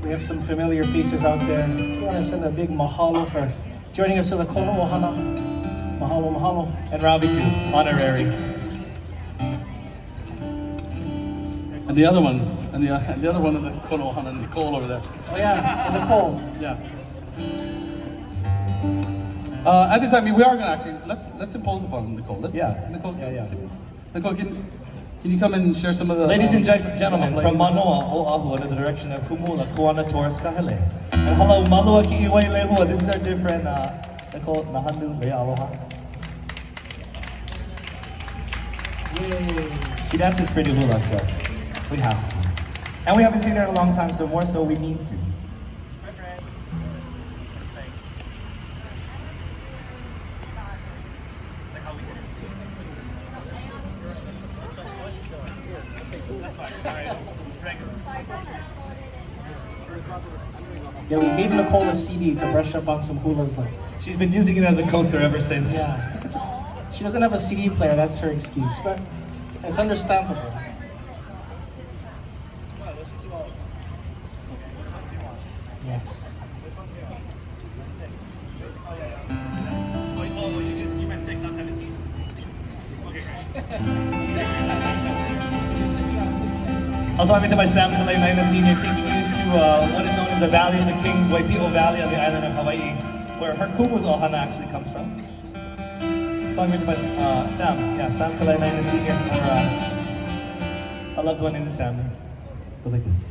We have some familiar faces out there. We want to send a big mahalo for joining us to the Kono Ohana. Mahalo, mahalo. And Robbie too, honorary. And the other one, and the other one of the Kono Ohana, Nicole over there. Oh yeah, and Nicole. Yeah. At this time, we are gonna actually let's impose upon Nicole. Nicole. Yeah. Nicole, can you come and share some of the Ladies and gentlemen, from Manoa, Oahu, under the direction of Kumula, Kuana Torres Kahele. And hello, Malua Ki'iwai Lehua. This is our dear friend, Nicole Nahandu Lea Aloha. She dances pretty hula, so we have to. And we haven't seen her in a long time, so more so we need to. Yeah, we gave Nicole a CD to brush up on some hulas, but She's been using it as a coaster ever since. yeah, she doesn't have a CD player. That's her excuse, but it's understandable. Yes. You meant 6, not 17. Also, I'm by Sam Kalainaina Sr. taking you to what is known as the Valley of the Kings, Waipio Valley on the island of Hawaii, where her kuma's ohana actually comes from. So I'm by Sam Kalainaina Sr. for a loved one in his family. It goes like this.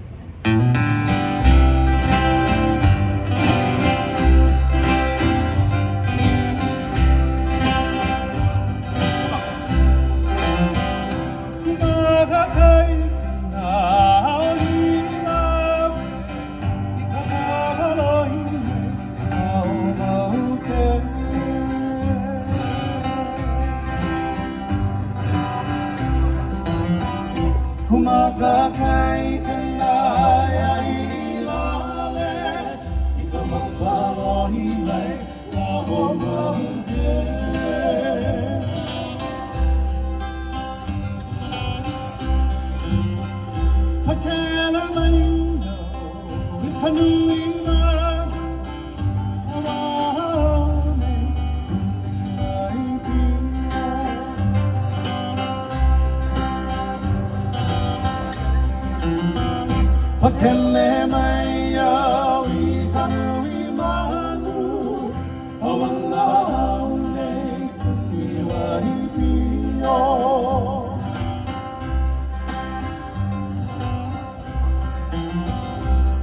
Kumakakai kanaya Hiʻilawe, ika mapalohi mai ka o mahuke. Pakela mai no, ika nui mai, awane, mai pia. Pakele mai au I kanui manu, awala aune kuki wahi pio.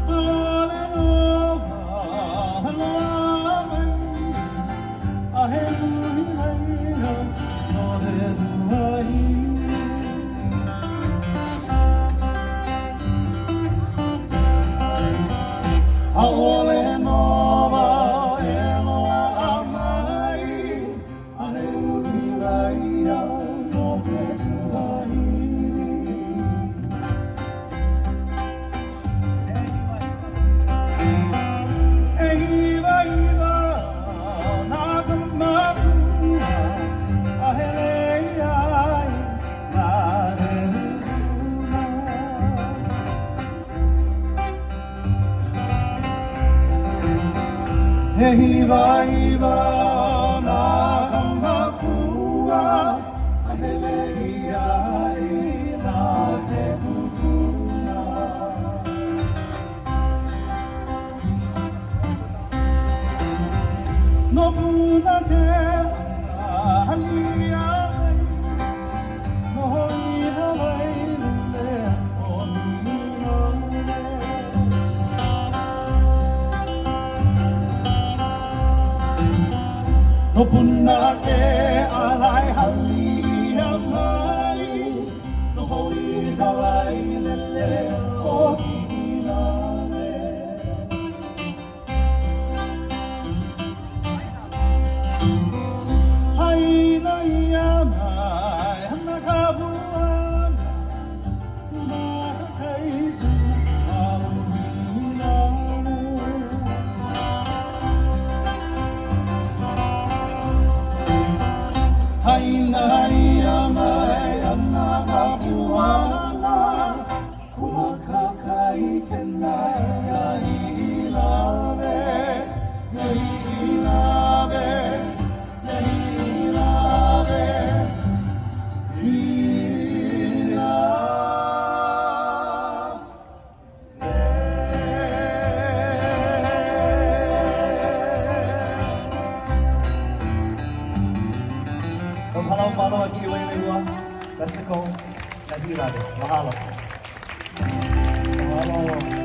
Aole noa haloa mai, ahe nui mai au no he ruai. Aole nova e loa a mai, ahe uri rai au no he tuai. E hiwa nā ka mahua, ahe lei ai nā he huna. He hiwa nā ka mahua, ahe lei ai nā he huna. No puna ke ahali ai, no hoi Hawaii lele o nunale. No puna ke alai hali mai, no hoi Hawaii lele o nunale. Haina ia mai, hana ka buana, kumakai tu au hinamu. Haina ia mai, hana ka buana, kumakai Mexico, na Hiʻilawe. Mahalo. Mahalo.